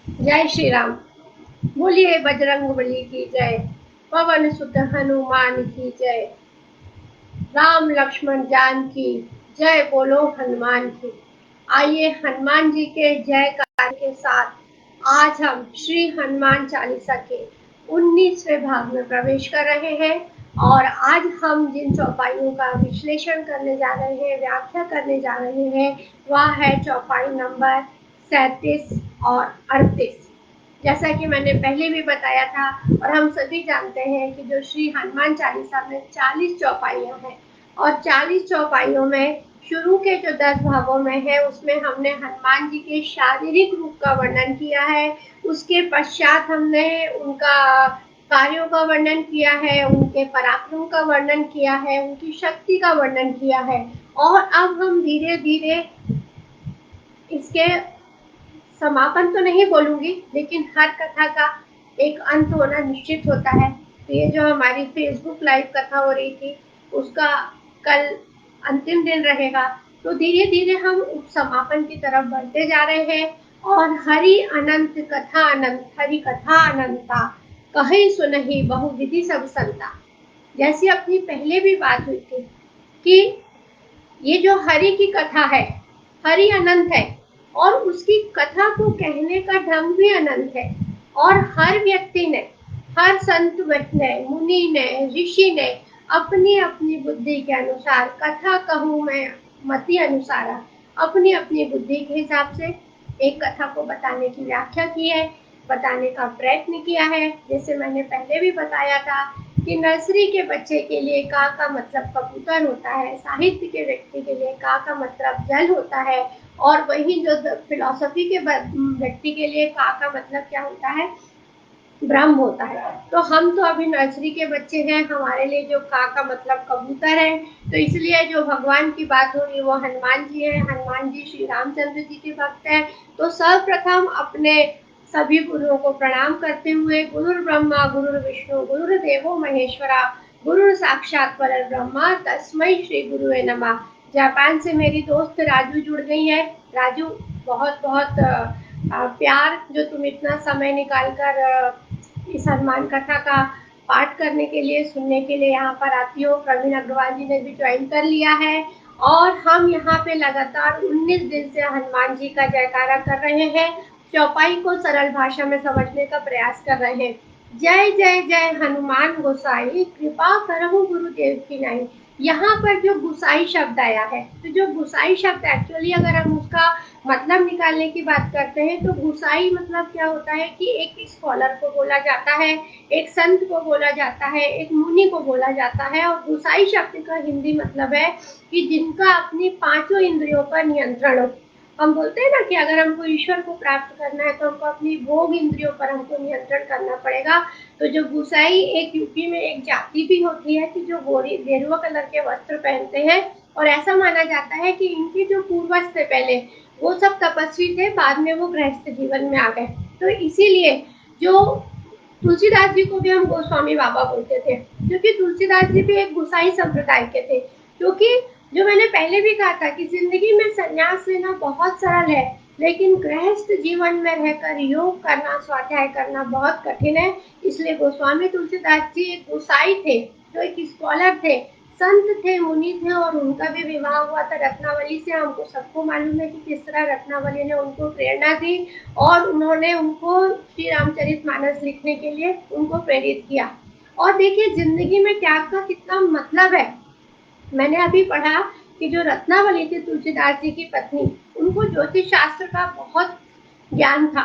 जय श्री राम। बोलिए बजरंगबली की जय। पवन सुत हनुमान की जय। राम लक्ष्मण जान की जय बोलो हनुमान की। आइए हनुमान जी के जयकार के साथ आज हम श्री हनुमान चालीसा के 19वें भाग में प्रवेश कर रहे हैं। और आज हम जिन चौपाइयों का विश्लेषण करने जा रहे हैं, व्याख्या करने जा रहे हैं, वह है चौपाई नंबर 37 और 38। जैसा कि मैंने पहले भी बताया था और हम सभी जानते हैं कि जो श्री हनुमान चालीसा में 40 चौपाइयां हैं और 40 चौपाइयों में शुरू के जो 10 भागों में है उसमें हमने हनुमान जी के शारीरिक रूप का वर्णन किया है। उसके पश्चात हमने उनका कार्यों का वर्णन किया है, उनके पराक्रम का वर्णन किया है, उनकी शक्ति का वर्णन किया है। और अब हम धीरे धीरे इसके समापन तो नहीं बोलूंगी, लेकिन हर कथा का एक अंत होना निश्चित होता है। तो ये जो हमारी फेसबुक लाइव कथा हो रही थी उसका कल अंतिम दिन रहेगा। तो धीरे धीरे हम समापन की तरफ बढ़ते जा रहे हैं। और हरि अनंत कथा अनंत, हरि कथा अनंता, कही सुनहि बहुविधि सब संता। जैसी अपनी पहले भी बात हुई थी कि ये जो हरि की कथा है, हरि अनंत है और उसकी कथा को कहने का ढंग भी अनंत है। और हर व्यक्ति ने, हर संत ने, मुनि ने, ऋषि ने अपनी अपनी बुद्धि के अनुसार, कथा कहूँ मैं मति अनुसार, अपनी अपनी बुद्धि के हिसाब से एक कथा को बताने की व्याख्या की है, बताने का प्रयत्न किया है। जैसे मैंने पहले भी बताया था कि नर्सरी के बच्चे के लिए का मतलब कबूतर होता है, साहित्य के व्यक्ति के लिए का मतलब जल होता है, और वही जो फिलॉसफी के व्यक्ति के लिए का मतलब क्या होता है, ब्रह्म होता है। तो हम तो अभी नर्सरी के बच्चे हैं, हमारे लिए जो का मतलब कबूतर है। तो इसलिए जो भगवान की बात हो रही है वो हनुमान जी है। हनुमान जी श्री रामचंद्र जी के भक्त हैं। तो सर्वप्रथम अपने सभी गुरुओं को प्रणाम करते हुए, गुरुर् ब्रह्मा गुरुर् विष्णु गुरुर्देवो महेश्वरा गुरु साक्षात पर ब्रह्मा तस्मै श्री गुरुवे नमः। जापान से मेरी दोस्त राजू जुड़ गई है। राजू, बहुत बहुत प्यार जो तुम इतना समय निकाल कर इस हनुमान कथा का पाठ करने के लिए, सुनने के लिए यहाँ पर आती हो। प्रवीण अग्रवाल जी ने भी ज्वाइन कर लिया है और हम यहाँ पे लगातार 19 दिन से हनुमान जी का जयकारा कर रहे हैं, चौपाई को सरल भाषा में समझने का प्रयास कर रहे हैं। जय जय जय हनुमान गोसाई, कृपा करहु गुरुदेव की नाई। यहाँ पर जो गुसाई शब्द आया है, तो जो गुसाई शब्द एक्चुअली अगर हम उसका मतलब निकालने की बात करते हैं तो गुसाई मतलब क्या होता है कि एक स्कॉलर को बोला जाता है, एक संत को बोला जाता है, एक मुनि को बोला जाता है। और गुसाई शब्द का हिंदी मतलब है कि जिनका अपनी पांचों इंद्रियों पर नियंत्रण हो। हम बोलते हैं ना कि अगर हमको ईश्वर को प्राप्त करना है तो हमको अपनी भोग इंद्रियों पर हमको नियंत्रण करना पड़ेगा। तो जो गुसाई एक यूपी में एक जाति भी होती है कि जो गेरुआ कलर के वस्त्र पहनते हैं, और ऐसा माना जाता है कि इनके जो पूर्वज थे पहले, वो सब तपस्वी थे, बाद में वो गृहस्थ जीवन में आ गए। तो इसीलिए जो तुलसीदास जी को भी हम गोस्वामी बाबा बोलते थे, क्योंकि तुलसीदास जी भी एक गुसाई संप्रदाय के थे। क्योंकि जो मैंने पहले भी कहा था कि जिंदगी में संन्यास लेना बहुत सरल है, लेकिन गृहस्थ जीवन में रहकर योग करना, स्वाध्याय करना बहुत कठिन है। इसलिए गोस्वामी तुलसीदास जी एक गुसाई थे, जो एक स्कॉलर थे, संत थे, मुनि थे, और उनका भी विवाह हुआ था रत्नावली से। हमको सबको मालूम है कि किस तरह रत्नावली ने उनको प्रेरणा दी और उन्होंने उनको श्री रामचरितमानस लिखने के लिए उनको प्रेरित किया। और देखिए जिंदगी में त्याग का कितना मतलब है। मैंने अभी पढ़ा कि जो रत्नावली थी तुलसीदास जी की पत्नी, उनको ज्योतिष शास्त्र का बहुत ज्ञान था।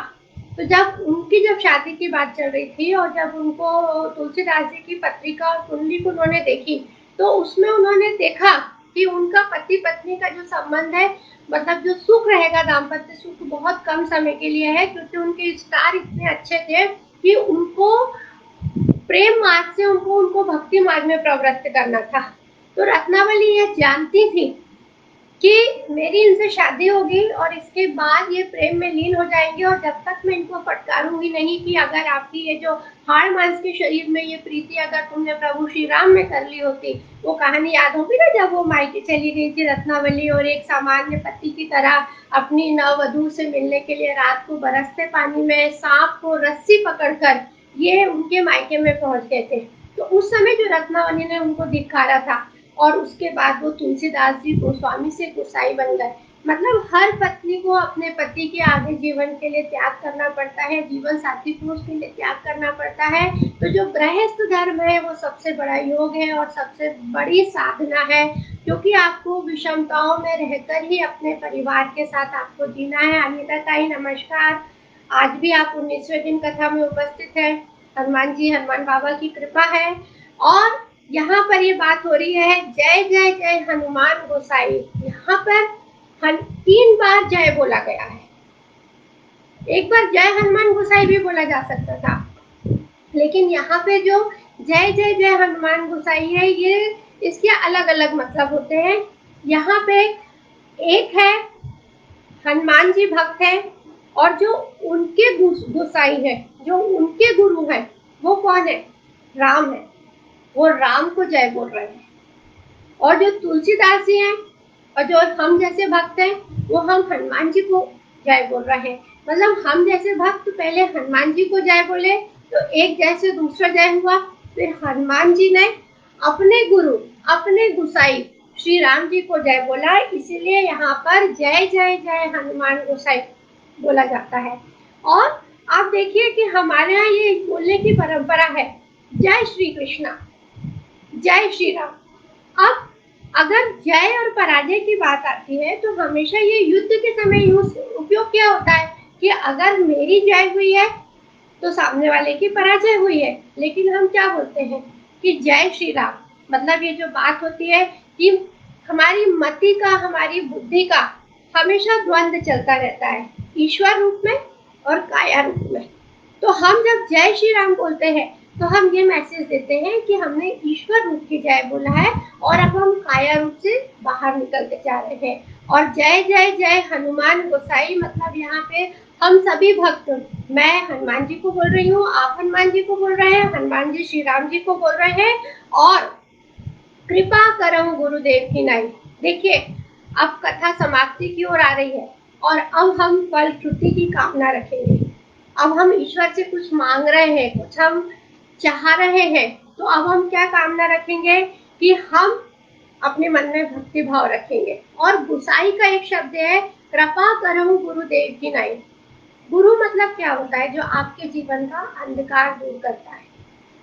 तो जब शादी की बात चल रही थी और जब उनको तुलसीदास जी की पत्रिका और कुंडली को उन्होंने देखी, तो उसमें उन्होंने देखा कि उनका पति पत्नी का जो संबंध है, मतलब जो सुख रहेगा, दाम्पत्य सुख, बहुत कम समय के लिए है, क्योंकि उनके स्टार इतने अच्छे थे कि उनको प्रेम मार्ग से उनको भक्ति मार्ग में प्रवृत्त करना था। तो रत्नावली ये जानती थी कि मेरी इनसे शादी होगी और इसके बाद ये प्रेम में लीन हो जाएंगे, और जब तक मैं इनको फटकारूंगी नहीं कि अगर आपकी ये जो हाड़ मांस के शरीर में ये प्रीति अगर तुमने प्रभु श्री राम में कर ली होती। वो कहानी याद होगी ना, जब वो मायके चली गई थी रत्नावली और एक सामान्य पति की तरह अपनी नववधू से मिलने के लिए रात को बरसते पानी में सांप को रस्सी पकड़कर ये उनके मायके में पहुंच गए थे। तो उस समय जो रत्नावली ने उनको धिक्कारा था, और उसके बाद वो तुलसीदास जी गोस्वामी से गोसाई बन गए। मतलब हर पत्नी को अपने पति के आगे जीवन के लिए त्याग करना पड़ता है, जीवन साथी को उसके लिए त्याग करना पड़ता है। तो जो गृहस्थ धर्म है वो सबसे बड़ा योग है और सबसे बड़ी साधना है, क्योंकि आपको विषमताओं में रहकर ही अपने परिवार के साथ आपको जीना है। अनिता ताई नमस्कार, आज भी आप 19वें दिन कथा में उपस्थित है। हनुमान जी, हनुमान बाबा की कृपा है। और यहाँ पर ये बात हो रही है जय जय जय हनुमान गोसाई। यहाँ पर 3 बार जय बोला गया है। एक बार जय हनुमान गोसाई भी बोला जा सकता था, लेकिन यहाँ पे जो जय जय जय हनुमान गोसाई है, ये इसके अलग अलग मतलब होते हैं। यहाँ पे एक है हनुमान जी भक्त है, और जो उनके गोसाई है, जो उनके गुरु है, वो कौन है? राम है। वो राम को जय बोल रहे हैं। और जो तुलसीदास जी हैं और जो हम जैसे भक्त हैं, वो हम हनुमान जी को जय बोल रहे हैं। मतलब हम जैसे भक्त पहले हनुमान जी को जय बोले, तो एक जय से दूसरा जय हुआ। फिर हनुमान जी ने अपने गुरु, अपने गुसाई श्री राम जी को जय बोला, इसीलिए यहाँ पर जय जय जय हनुमान गोसाई बोला जाता है। और आप देखिए कि हमारे यहाँ ये बोलने की परंपरा है, जय श्री कृष्णा, जय श्री राम। अब अगर जय और पराजय की बात आती है, तो हमेशा ये युद्ध के समय उपयोग क्या होता है कि अगर मेरी जय हुई है तो सामने वाले की पराजय हुई है। लेकिन हम क्या बोलते हैं कि जय श्री राम। मतलब ये जो बात होती है कि हमारी मति का, हमारी बुद्धि का हमेशा द्वंद्व चलता रहता है, ईश्वर रूप में और काया रूप में। तो हम जब जय श्री राम बोलते हैं, तो हम ये मैसेज देते हैं कि हमने ईश्वर रूप की जय बोला है और अब हम काया रूप से बाहर निकलते जा रहे हैं। और जय जय जय हनुमान गोसाई, मतलब यहाँ पे हम सभी भक्त, मैं हनुमान जी को बोल रही हूँ, आप हनुमान जी को बोल रहे हैं, हनुमान जी श्री राम जी को बोल रहे हैं। और कृपा करम गुरुदेव की नाई। देखिए, अब कथा समाप्ति की ओर आ रही है, और अब हम फल श्रुति की कामना रखेंगे। अब हम ईश्वर से कुछ मांग रहे हैं, कुछ हम चाह रहे हैं, तो अब हम क्या कामना रखेंगे कि हम अपने मन में भक्ति भाव रखेंगे। और गुसाई का एक शब्द है, कृपा करहु गुरुदेव की नाई। गुरु मतलब क्या होता है? जो आपके जीवन का अंधकार दूर करता है।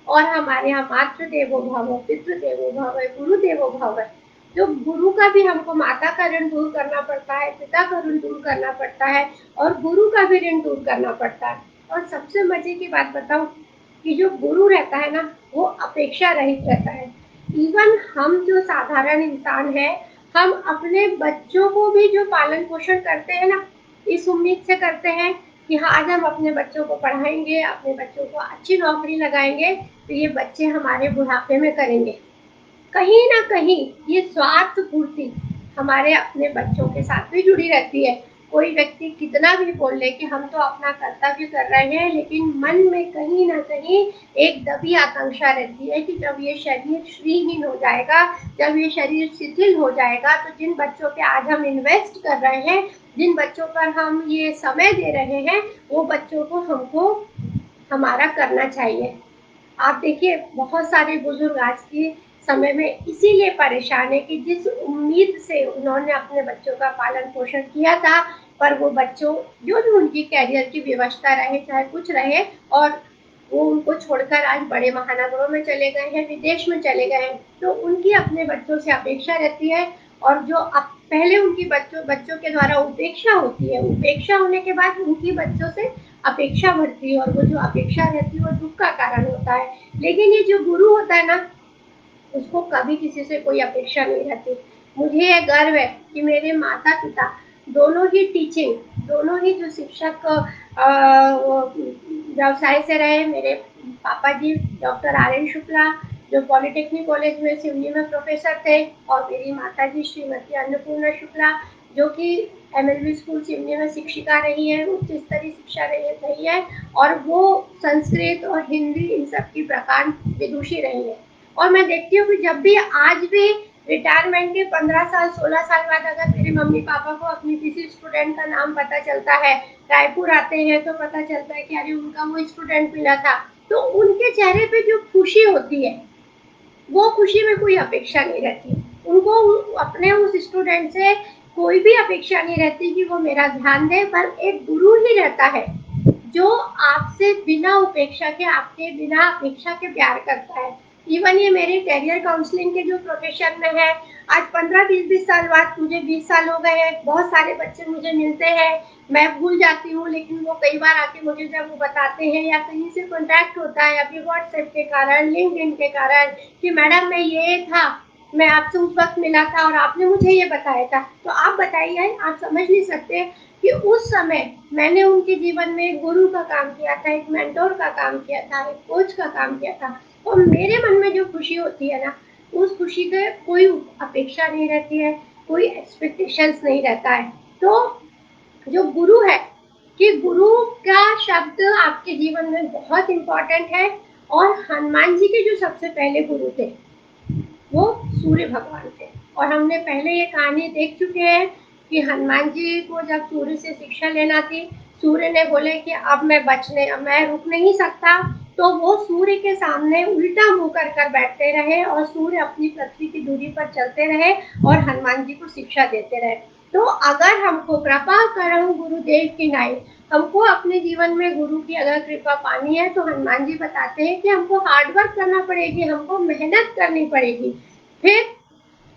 और हमारे यहाँ मातृ देवो भव, पितृ देवो भव, गुरु देवो भव। जो गुरु का भी हमको माता का ऋण दूर करना पड़ता है, पिता का ऋण दूर करना पड़ता है, और गुरु का भी ऋण दूर करना पड़ता है। और सबसे मजे की बात बताऊं कि जो गुरु रहता है ना, वो अपेक्षा रहित रहता है। इवन हम जो साधारण इंसान है, हम अपने बच्चों को भी जो पालन पोषण करते हैं ना, इस उम्मीद से करते हैं कि हाँ, आज हम अपने बच्चों को पढ़ाएंगे, अपने बच्चों को अच्छी नौकरी लगाएंगे, तो ये बच्चे हमारे बुढ़ापे में करेंगे। कहीं ना कहीं ये स्वार्थ पूर्ति हमारे अपने बच्चों के साथ भी जुड़ी रहती है। कोई व्यक्ति कितना भी बोल ले कि हम तो अपना कर्तव्य कर रहे हैं, लेकिन मन में कहीं ना कहीं एक दबी आकांक्षा रहती है कि जब ये शरीर श्रीहीन हो जाएगा, जब ये शरीर शिथिल हो जाएगा, तो जिन बच्चों पे आज हम इन्वेस्ट कर रहे हैं, जिन बच्चों पर हम ये समय दे रहे हैं, वो बच्चों को हमको हमारा करना चाहिए। आप देखिए, बहुत सारे बुजुर्ग आज के समय में इसीलिए परेशान है कि जिस उम्मीद से उन्होंने अपने बच्चों का पालन पोषण किया था, पर वो बच्चों जो भी उनकी कैरियर की व्यवस्था रहे, चाहे कुछ रहे, और वो उनको छोड़कर आज बड़े महानगरों में चले गए हैं, विदेश में चले गए हैं, तो उनकी अपने बच्चों से अपेक्षा रहती है। और जो पहले उनकी बच्चों के द्वारा उपेक्षा होती है, उपेक्षा होने के बाद उनकी बच्चों से अपेक्षा बढ़ती है, और वो जो अपेक्षा रहती है वो दुख का कारण होता है। लेकिन ये जो गुरु होता है ना, उसको कभी किसी से कोई अपेक्षा नहीं रहती। मुझे ये गर्व है कि मेरे माता पिता दोनों ही टीचिंग, दोनों ही जो शिक्षक व्यवसाय से रहे, मेरे पापा जी डॉक्टर आर एन शुक्ला, जो पॉलिटेक्निक कॉलेज में सिवनी में प्रोफेसर थे, और मेरी माताजी श्रीमती अन्नपूर्णा शुक्ला जो कि एमएलबी स्कूल सिवनी में शिक्षिका रही है, उच्च स्तरीय शिक्षा रही है, और वो संस्कृत और हिंदी इन सब की प्रकांड विदुषी रही है। और मैं देखती हूँ कि जब भी आज भी रिटायरमेंट के 15 साल 16 साल बाद अगर मेरे मम्मी पापा को अपनी किसी स्टूडेंट का नाम पता चलता है, रायपुर आते हैं तो पता चलता है कि अरे उनका वो स्टूडेंट मिला था, तो उनके चेहरे पे जो खुशी होती है, वो खुशी में कोई अपेक्षा नहीं रहती। उनको अपने उस स्टूडेंट से कोई भी अपेक्षा नहीं रहती कि वो मेरा ध्यान दे, पर एक गुरु ही रहता है जो आपसे बिना उपेक्षा के, आपके बिना अपेक्षा के प्यार करता है। इवन ये मेरे कैरियर काउंसलिंग के जो प्रोफेशन में है, आज 15-20 साल बाद, मुझे 20 साल हो गए हैं, बहुत सारे बच्चे मुझे मिलते हैं, मैं भूल जाती हूँ, लेकिन वो कई बार आके मुझे जब वो बताते हैं या कहीं से कॉन्टैक्ट होता है, अभी व्हाट्सएप के कारण, लिंक्डइन के कारण, कि मैडम मैं ये था, मैं आपसे उस वक्त मिला था और आपने मुझे ये बताया था, तो आप बताइए, आप समझ नहीं सकते कि उस समय मैंने उनके जीवन में एक गुरु का काम किया था, एक मेंटोर का काम किया था, एक कोच का काम किया था। और मेरे मन में जो खुशी होती है ना, उस खुशी के कोई अपेक्षा नहीं रहती है, कोई एक्सपेक्टेशंस नहीं रहता है। तो जो गुरु है, कि गुरु का शब्द आपके जीवन में बहुत इम्पोर्टेंट है। और हनुमान जी के जो सबसे पहले गुरु थे वो सूर्य भगवान थे, और हमने पहले ये कहानी देख चुके हैं कि हनुमान जी को जब सूर्य से शिक्षा लेना थी, सूर्य ने बोले कि अब मैं रुक नहीं सकता, तो वो सूर्य के सामने उल्टा मुंह कर बैठते रहे और सूर्य अपनी पृथ्वी की दूरी पर चलते रहे और हनुमान जी को शिक्षा देते रहे। तो अगर हमको कृपा करो गुरुदेव की नाई, हमको अपने जीवन में गुरु की अगर कृपा पानी है, तो हनुमान जी बताते हैं कि हमको हार्ड वर्क करना पड़ेगी, हमको मेहनत करनी पड़ेगी। फिर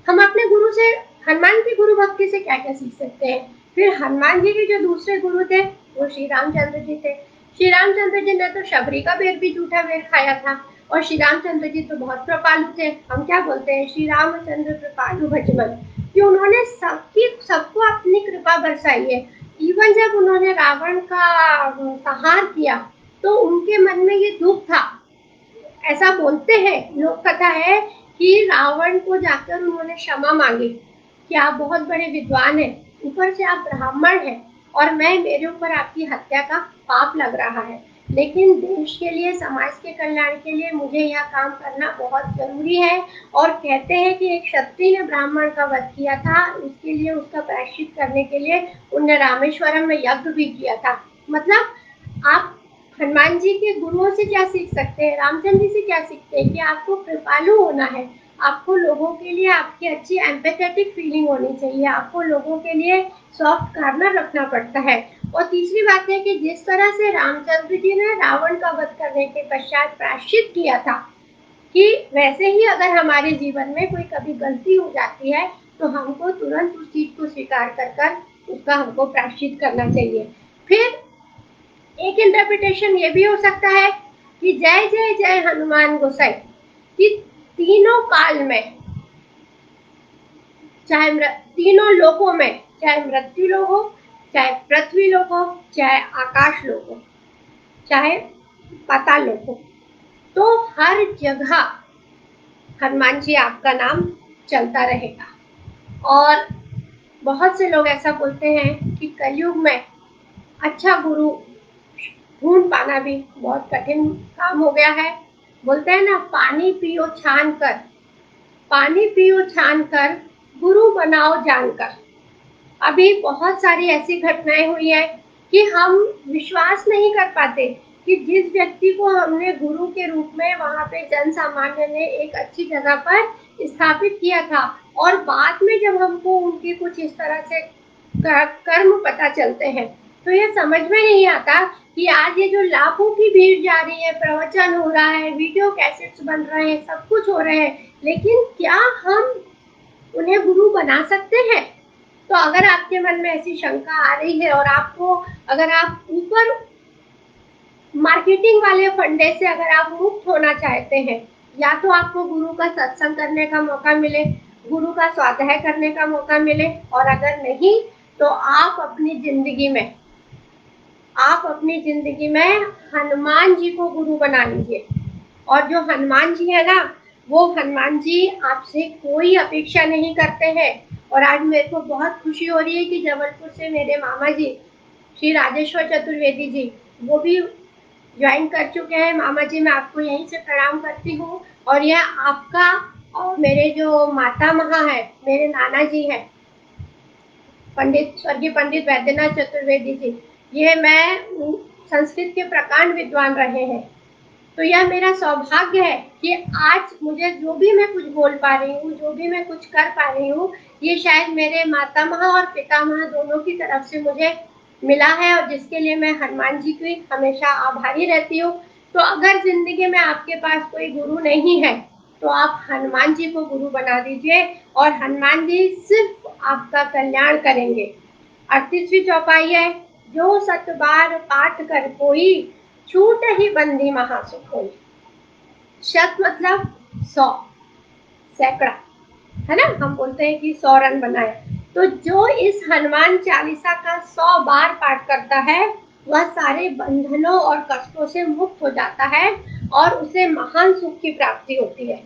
हम अपने गुरु से, हनुमान की गुरु भक्ति से क्या क्या सीख सकते हैं। फिर हनुमान जी के जो दूसरे गुरु थे वो श्री रामचंद्र जी थे। श्री रामचंद्र जी ने तो शबरी का बेर भी झूठा बेर खाया था, और श्री रामचंद्र जी तो बहुत कृपालु थे। हम क्या बोलते हैं, श्री रामचंद्र कृपालु भजमन, कि उन्होंने सबको अपनी कृपा बरसाई है। इवन जब उन्होंने रावण का संहार किया तो उनके मन में ये दुख था, ऐसा बोलते हैं, लोक कथा है कि रावण को जाकर उन्होंने क्षमा मांगी कि आप बहुत बड़े विद्वान हैं, ऊपर से आप ब्राह्मण हैं, और मेरे ऊपर आपकी हत्या का पाप लग रहा है, लेकिन देश के लिए, समाज के कल्याण के लिए मुझे यह काम करना बहुत जरूरी है। और कहते हैं कि एक क्षत्रिय ने ब्राह्मण का वध किया था, उसके लिए, उसका प्रायश्चित करने के लिए उन्होंने रामेश्वरम में यज्ञ भी किया था। मतलब आप हनुमान जी के गुरुओं से क्या सीख सकते हैं, रामचंद्र जी से क्या सीखते हैं, कि आपको कृपालु होना है, आपको लोगों के लिए आपकी अच्छी एम्पैथेटिक फीलिंग होनी चाहिए, आपको लोगों के लिए सॉफ्ट कार्नर रखना पड़ता है। और तीसरी बात है कि जिस तरह से रामचंद्र जी ने रावण का वध करने के पश्चात प्रायश्चित किया था, कि वैसे ही अगर हमारे जीवन में कोई कभी गलती हो जाती है तो हमको तुरंत उस चीज को स्वीकार कर उसका हमको प्रायश्चित करना चाहिए। फिर एक इंटरप्रिटेशन ये भी हो सकता है कि जय जय जय हनुमान गोसाई, कि तीनों काल में, चाहे तीनों लोकों में, चाहे मृत्यु लोक हो, चाहे पृथ्वी लोक हो, चाहे आकाश लोक हो, चाहे पाताल लोक हो, तो हर जगह हनुमान जी आपका नाम चलता रहेगा। और बहुत से लोग ऐसा बोलते हैं कि कलयुग में अच्छा गुरु ढूंढ पाना भी बहुत कठिन काम हो गया है। बोलते हैं ना, पानी पियो छान कर, पानी पियो छान कर, गुरु बनाओ जानकर। अभी बहुत सारी ऐसी घटनाएं हुई है कि हम विश्वास नहीं कर पाते कि जिस व्यक्ति को हमने गुरु के रूप में वहां पे जन सामान्य ने एक अच्छी जगह पर स्थापित किया था, और बाद में जब हमको उनके कुछ इस तरह से कर्म पता चलते हैं, तो ये समझ में नहीं आता कि आज ये जो लाखों की भीड़ जा रही है, प्रवचन हो रहा है, वीडियो कैसेट्स बन रहे हैं, सब कुछ हो रहे हैं, लेकिन क्या हम उन्हें गुरु बना सकते हैं? तो अगर आपके मन में ऐसी शंका आ रही है, और आपको, अगर आप ऊपर मार्केटिंग वाले फंडे से अगर आप मुक्त होना चाहते हैं, या तो आपको गुरु का सत्संग करने का मौका मिले, गुरु का स्वाध्याय करने का मौका मिले, और अगर नहीं तो आप अपनी जिंदगी में हनुमान जी को गुरु बना लीजिए। और जो हनुमान जी है ना, वो हनुमान जी आपसे कोई अपेक्षा नहीं करते हैं। और आज मेरे को बहुत खुशी हो रही है कि जबलपुर से मेरे मामा जी श्री राजेश्वर चतुर्वेदी जी वो भी ज्वाइन कर चुके हैं। मामा जी मैं आपको यहीं से प्रणाम करती हूँ। और यह आपका और मेरे जो माता महा है, मेरे नाना जी हैं, पंडित स्वर्गीय पंडित वैद्यनाथ चतुर्वेदी जी, ये मैं संस्कृत के प्रकांड विद्वान रहे हैं। तो यह मेरा सौभाग्य है कि आज मुझे जो भी मैं कुछ बोल पा रही हूँ, जो भी मैं कुछ कर पा रही हूँ, ये शायद मेरे मातामह और पितामह दोनों की तरफ से मुझे मिला है, और जिसके लिए मैं हनुमान जी की हमेशा आभारी रहती हूँ। तो अगर जिंदगी में आपके पास कोई गुरु नहीं है तो आप हनुमान जी को गुरु बना दीजिए, और हनुमान जी सिर्फ आपका कल्याण करेंगे। 38वीं चौपाई है, जो सत बार पाठ कर कोई, छूट ही बंदी महासुख होई। शत मतलब 100, सैकड़ा, है ना। हम बोलते हैं कि 100 रन बनाए। तो जो इस हनुमान चालीसा का 100 बार पाठ करता है वह सारे बंधनों और कष्टों से मुक्त हो जाता है और उसे महान सुख की प्राप्ति होती है।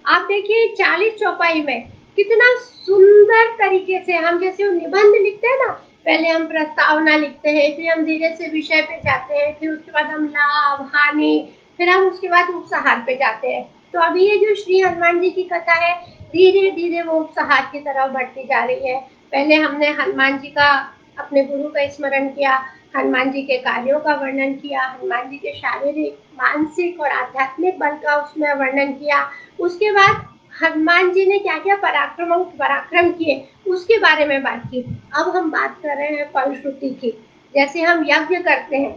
आप देखिए 40 चौपाई में कितना सुंदर तरीके से हम जैसे निबंध लिखते हैं ना, पहले हम प्रस्तावना लिखते हैं, फिर हम धीरे से विषय पे जाते हैं, फिर उसके बाद हम लाभ हानि, फिर हम उसके बाद उपसंहार पे जाते हैं। तो अभी ये जो श्री हनुमान जी की कथा है, धीरे धीरे वो उपसंहार की तरफ बढ़ती जा रही है। पहले हमने हनुमान जी का, अपने गुरु का स्मरण किया, हनुमान जी के कार्यों का वर्णन किया, हनुमान जी के शारीरिक मानसिक और आध्यात्मिक बल का उसमें वर्णन किया। उसके बाद हनुमान जी ने क्या क्या पराक्रम किए उसके बारे में बात की। अब हम बात कर रहे हैं फलश्रुति की। जैसे हम यज्ञ करते हैं,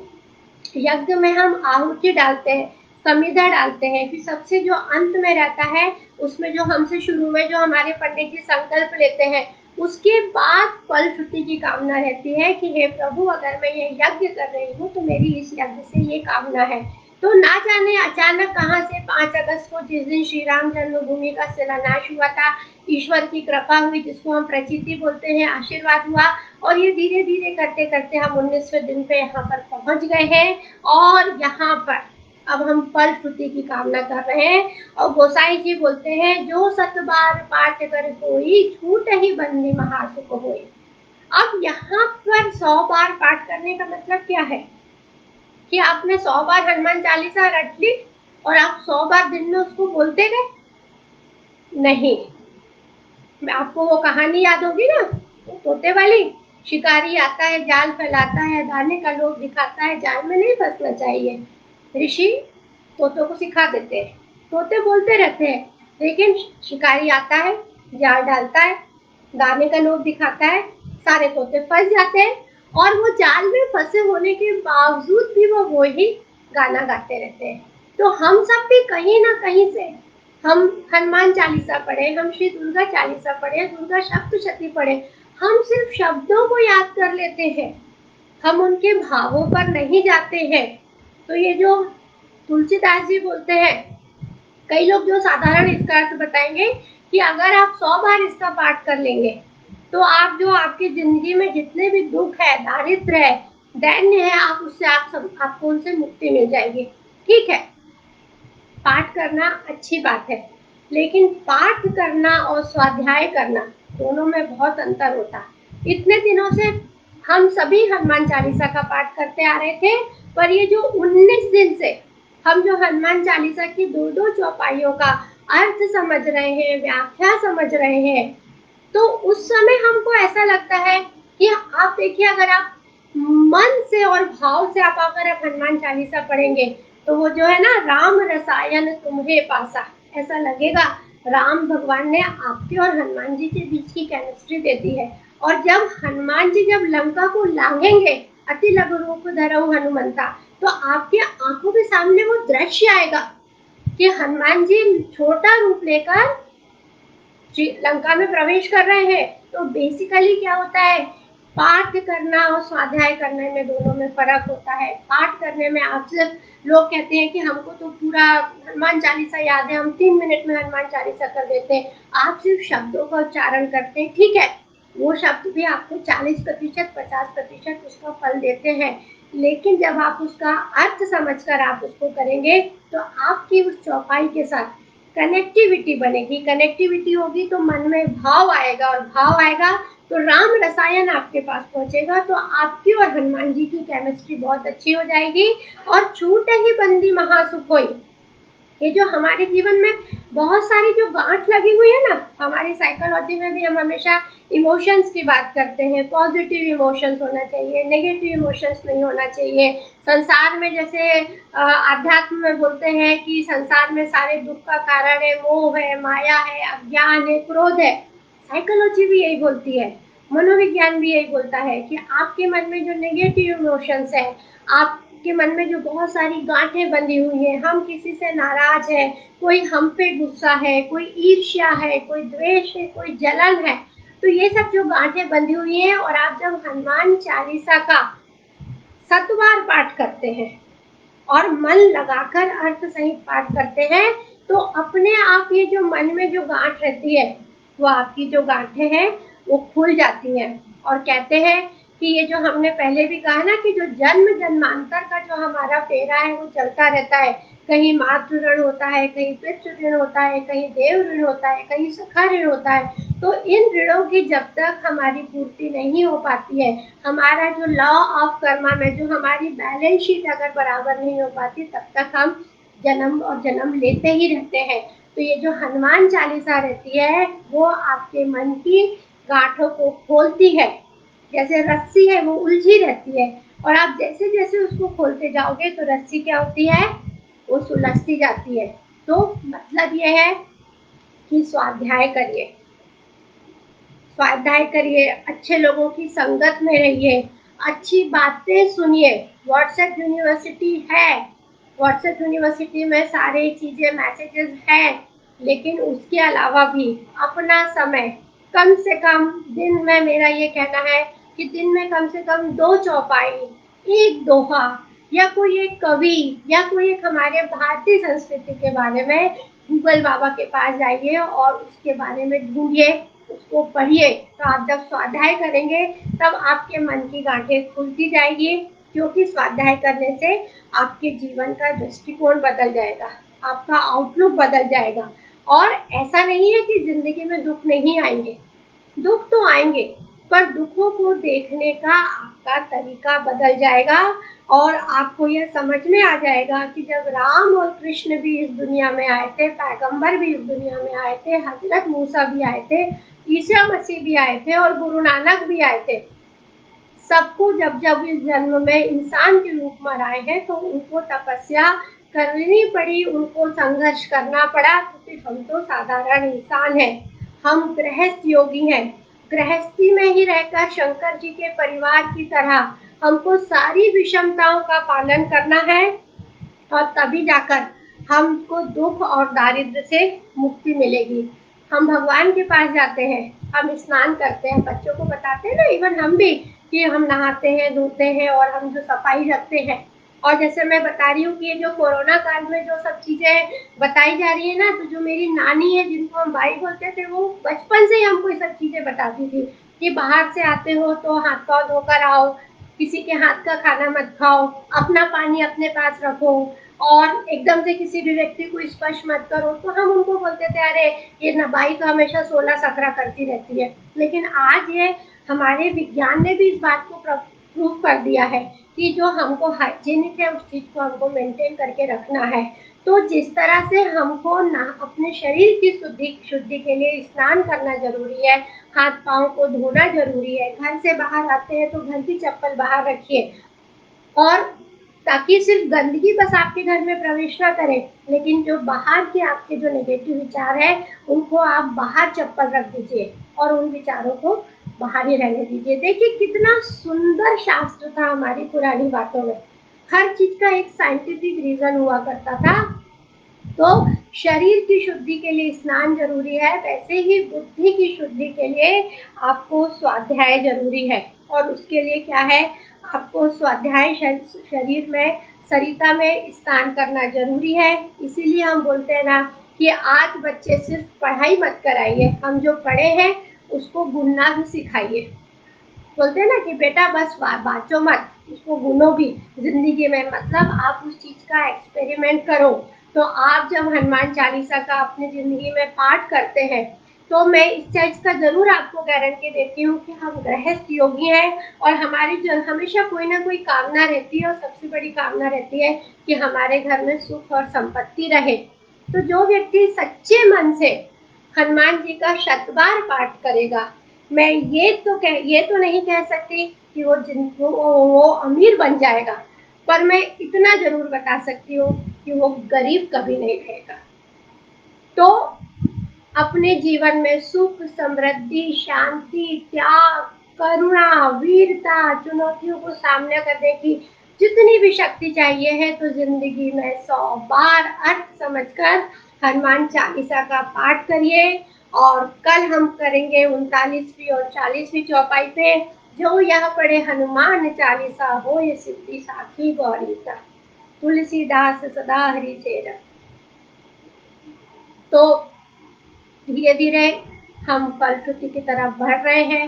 यज्ञ में हम आहुति डालते हैं, समिधा डालते हैं, फिर सबसे जो अंत में रहता है उसमें जो हमसे शुरू में जो हमारे पंडित जी संकल्प लेते हैं, उसके बाद फलश्रुति की कामना रहती है कि हे प्रभु, अगर मैं ये यज्ञ कर रही हूँ तो मेरी इस यज्ञ से ये कामना है। तो ना जाने अचानक कहाँ से 5 अगस्त को, जिस दिन श्री राम जन्मभूमि का शिलान्यास हुआ था, ईश्वर की कृपा हुई, जिसको हम प्रचिति बोलते हैं, आशीर्वाद हुआ, और ये धीरे धीरे करते करते हम 19वें दिन पे यहाँ पर पहुंच गए हैं। और यहाँ पर अब हम फलश्रुति की कामना कर रहे हैं। और गोसाई जी बोलते हैं, जो 7 बार पाठ कर कोई, छूट ही बंदी महासुख होई। अब यहाँ पर 100 बार पाठ करने का मतलब क्या है कि आपने 100 बार हनुमान चालीसा रट ली और आप 100 बार दिन में उसको बोलते गए? नहीं। आपको वो कहानी याद होगी ना, तोते वाली। शिकारी आता है, जाल फैलाता है, दाने का लोभ दिखाता है, जाल में नहीं फंसना चाहिए। ऋषि तोतों को सिखा देते हैं, तोते बोलते रहते हैं, लेकिन शिकारी आता है, जाल डालता है, दाने का लोभ दिखाता है, सारे तोते फंस जाते हैं, और वो जाल में फंसे होने के बावजूद भी वो वही गाना गाते रहते हैं। तो हम सब भी कहीं ना कहीं से, हम हनुमान चालीसा पढ़े, हम श्री दुर्गा चालीसा पढ़े, दुर्गा सप्तशती पढ़े, हम सिर्फ शब्दों को याद कर लेते हैं, हम उनके भावों पर नहीं जाते हैं। तो ये जो तुलसीदास जी बोलते हैं, कई लोग जो साधारण इसका अर्थ बताएंगे कि अगर आप 100 बार इसका पाठ कर लेंगे तो आप जो आपकी जिंदगी में जितने भी दुख है, दारिद्र है, दैन्य है, आप उससे आपको उनसे मुक्ति मिल जाएगी। ठीक है, पाठ करना अच्छी बात है, लेकिन पाठ करना और स्वाध्याय करना दोनों में बहुत अंतर होता है। इतने दिनों से हम सभी हनुमान चालीसा का पाठ करते आ रहे थे, पर ये जो 19 दिन से हम जो हनुमान चालीसा की 2-2 चौपाइयों का अर्थ समझ रहे हैं, व्याख्या समझ रहे हैं, तो उस समय हमको ऐसा लगता है कि आप देखिए, अगर आप मन से और भाव से अगर आप हनुमान चालीसा पढ़ेंगे तो वो जो है ना, राम रसायन तुम्हे पासा, ऐसा लगेगा राम भगवान ने आपके और हनुमान जी के बीच की केमिस्ट्री दे दी है। और जब हनुमान जी जब लंका को लांघेंगे, अति लघु रूप धरऊ हनुमंता, तो आपके आंखों के सामने वो दृश्य आएगा कि हनुमान जी छोटा रूप लेकर लंका में प्रवेश कर रहे हैं। तो बेसिकली क्या होता है, पाठ करना और स्वाध्याय करने में दोनों में फर्क होता है। पाठ करने में आप सिर्फ, लोग कहते हैं कि हमको तो पूरा हनुमान चालीसा याद है, हम 3 मिनट में हनुमान चालीसा कर देते हैं। आप सिर्फ शब्दों का उच्चारण करते हैं, ठीक है, वो शब्द भी आपको 40% 50% उसका फल देते हैं, लेकिन जब आप उसका अर्थ समझकर आप उसको करेंगे तो आपकी उस चौपाई के साथ कनेक्टिविटी बनेगी, कनेक्टिविटी होगी तो मन में भाव आएगा, और भाव आएगा तो राम रसायन आपके पास पहुंचेगा, तो आपकी और हनुमान जी की केमिस्ट्री बहुत अच्छी हो जाएगी। और छूटे ही बंदी महासुख होई, ये जो हमारे जीवन में बहुत सारी जो गांठ लगी हुई है ना, हमारी साइकोलॉजी में भी हम हमेशा इमोशंस की बात करते हैं, पॉजिटिव इमोशंस होना चाहिए, नेगेटिव इमोशंस नहीं होना चाहिए। संसार में जैसे आध्यात्म में बोलते हैं कि संसार में सारे दुख का कारण है मोह है, माया है, अज्ञान है, क्रोध है। साइकोलॉजी भी यही बोलती है, मनोविज्ञान भी यही बोलता है कि आपके मन में जो नेगेटिव इमोशंस है, आपके मन में जो बहुत सारी गांठें बंधी हुई हैं, हम किसी से नाराज है, कोई हम पे गुस्सा है, कोई ईर्ष्या है, कोई द्वेष है, कोई जलन है, तो ये सब जो गांठें बंधी हुई हैं, और आप जब हनुमान चालीसा का 7 बार पाठ करते हैं और मन लगाकर अर्थ सहित पाठ करते हैं, तो अपने आप ये जो मन में जो गांठ रहती है, वो आपकी जो गांठें हैं वो खुल जाती हैं। और कहते हैं कि ये जो हमने पहले भी कहा ना कि जो जन्म जन्मांतर का जो हमारा फेरा है वो चलता रहता है, कहीं मातृ ऋण होता है, कहीं पितृ ऋण होता है, कहीं देव ऋण होता है, कहीं सखा ऋण होता है। तो इन ऋणों की जब तक हमारी पूर्ति नहीं हो पाती है, हमारा जो लॉ ऑफ कर्मा में जो हमारी बैलेंस शीट अगर बराबर नहीं हो पाती, तब तक हम जन्म और जन्म लेते ही रहते हैं। तो ये जो हनुमान चालीसा रहती है वो आपके मन की गांठों को खोलती है, जैसे रस्सी है वो उलझी रहती है, और आप जैसे जैसे उसको खोलते जाओगे तो रस्सी क्या होती है, वो सुलझती जाती है। तो मतलब ये है कि स्वाध्याय करिए, स्वाध्याय करिए, अच्छे लोगों की संगत में रहिए, अच्छी बातें सुनिए। व्हाट्सएप यूनिवर्सिटी है, व्हाट्सएप यूनिवर्सिटी में सारे चीजें मैसेजेस हैं, लेकिन उसके अलावा भी अपना समय कम से कम दिन में, मेरा ये कहना है कि दिन में कम से कम 2 चौपाई, एक दोहा, या कोई एक कवि, या कोई एक हमारे भारतीय संस्कृति के बारे में गूगल बाबा के पास जाइए और उसके बारे में ढूंढिए, उसको पढ़िए। तो आप जब स्वाध्याय करेंगे तब आपके मन की गांठें खुलती जाएगी, क्योंकि स्वाध्याय करने से आपके जीवन का दृष्टिकोण बदल जाएगा, आपका आउटलुक बदल जाएगा। और ऐसा नहीं है कि जिंदगी में दुख नहीं आएंगे, दुख तो आएंगे, पर दुखों को देखने का आपका तरीका बदल जाएगा, और आपको यह समझ में आ जाएगा कि जब राम और कृष्ण भी इस दुनिया में आए थे, पैगंबर भी इस दुनिया में आए थे, हजरत मूसा भी आए थे, ईसा मसीह भी आए थे, और गुरु नानक भी आए थे, सबको जब जब इस जन्म में इंसान के रूप में आए हैं तो उनको तपस्या करनी पड़ी, उनको संघर्ष करना पड़ा, क्योंकि हम तो साधारण इंसान हैं, हम गृहस्थ योगी हैं। गृहस्थी में ही रहकर शंकर जी के परिवार की तरह हमको सारी विषमताओं का पालन करना है, और तभी जाकर हमको दुख और दारिद्र से मुक्ति मिलेगी। हम भगवान के पास जाते हैं, हम स्नान करते हैं, बच्चों को बताते हैं ना, इवन हम भी, कि हम नहाते हैं, धोते हैं, और हम जो सफाई रखते हैं। और जैसे मैं बता रही हूँ कि ये जो कोरोना काल में जो सब चीजें बताई जा रही है ना, तो जो मेरी नानी है जिनको हम भाई बोलते थे, वो बचपन से ही हमको ये सब चीजें बताती थी कि बाहर से आते हो तो हाथ पांव धोकर आओ, किसी के हाथ का खाना मत खाओ, अपना पानी अपने पास रखो, और एकदम से किसी भी व्यक्ति को स्पर्श मत करो। तो हम उनको बोलते थे अरे ये नबाई तो हमेशा 16-17 करती रहती है, लेकिन आज ये हमारे विज्ञान ने भी इस बात को प्रूव कर दिया है कि जो हमको हाइजीनिक है उस चीज को हमको मेंटेन करके रखना है। तो जिस तरह से हमको ना अपने शरीर की शुद्धि के लिए स्नान करना जरूरी है, हाथ पांव को धोना जरूरी है, घर से बाहर आते हैं तो घर की चप्पल बाहर रखिए, और ताकि सिर्फ गंदगी बस आपके घर में प्रवेश ना करे, लेकिन जो बाहर के आपके जो नेगेटिव विचार है उनको आप बाहर चप्पल रख दीजिए, और उन विचारों को बाहर ही रहने दीजिए। देखिए कितना सुंदर शास्त्र था हमारी पुरानी बातों में, हर चीज का एक साइंटिफिक रीजन हुआ करता था। तो शरीर की शुद्धि के लिए स्नान जरूरी है, वैसे ही बुद्धि की शुद्धि के लिए आपको स्वाध्याय जरूरी है। और उसके लिए क्या है, आपको स्वाध्याय शरीर में सरिता में स्नान करना जरूरी है। इसीलिए हम बोलते हैं ना कि आज बच्चे सिर्फ पढ़ाई मत कराइए, हम जो पढ़े हैं उसको गुनना भी सिखाइए। बोलते हैं ना कि बेटा बस बाँचो मत, उसको गुनो भी जिंदगी में, मतलब आप उस चीज का एक्सपेरिमेंट करो, तो आप जब हनुमान चालीसा का अपनी ज़िंदगी में पाठ करते हैं, तो मैं इस चीज़ का ज़रूर आपको गारंटी देती हूँ कि हम गृहस्थ योगी हैं और हमारी जो हमेशा कोई ना कोई कामना रहती है और सबसे बड़ी कामना रहती है कि हमारे घर में सुख और संपत्ति रहे। तो जो व्यक्ति सच्चे मन से हनुमान जी का शतबार पाठ करेगा, मैं ये तो नहीं कह सकती कि वो अमीर बन जाएगा, पर मैं इतना ज़रूर बता सकती हूँ कि वो गरीब कभी नहीं रहेगा। तो अपने जीवन में सुख, समृद्धि, शांति, त्याग, करुणा, वीरता, चुनौतियों को सामने करने की जितनी भी शक्ति चाहिए है, तो ज़िंदगी में 100 बार अर्थ समझकर हनुमान चालीसा का पाठ करिए। और कल हम करेंगे 39वीं और 40वीं चौपाई पे, जो यह पढ़े हनुमान चालीसा होय सिद्धि साखी गौरीसा, तुलसीदास सदा हरि चेरा। तो धीरे धीरे हम फलश्रुति की तरफ बढ़ रहे हैं।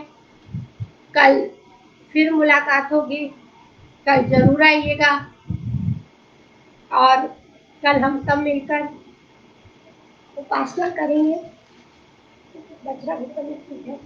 कल फिर मुलाकात होगी, कल जरूर आइएगा और कल हम सब मिलकर उपासना करेंगे। बजरंग बली की जय।